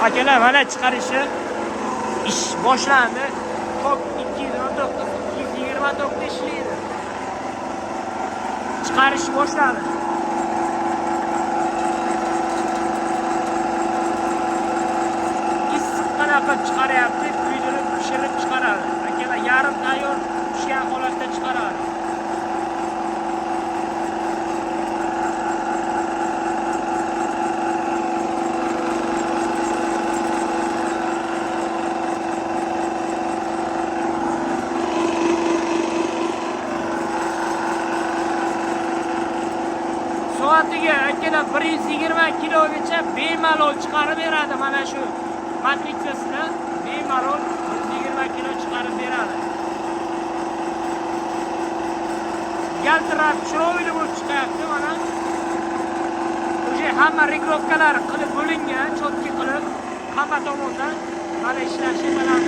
Akalar mana chiqarishi ish boshlandi. Tok 219 229 ishlaydi. Chiqarish boshlandi. Issiq qanaqa chiqaryapti, kuydirib pishirib chiqaradi. Akalar yarim tayyor pishgan holatda chiqaradi. Soatiga akalar 120 kilogacha bemalol chiqarib beradi. Mana shu matritsasini bemalol 120 kilo chiqarib beradi. Yaltirab chiroyli bo'lib chiqyapti mana. O'sha hamma reglovkalar qilib bo'lingan, cho'tki qilib hamma tomondan mana ishlashi bilan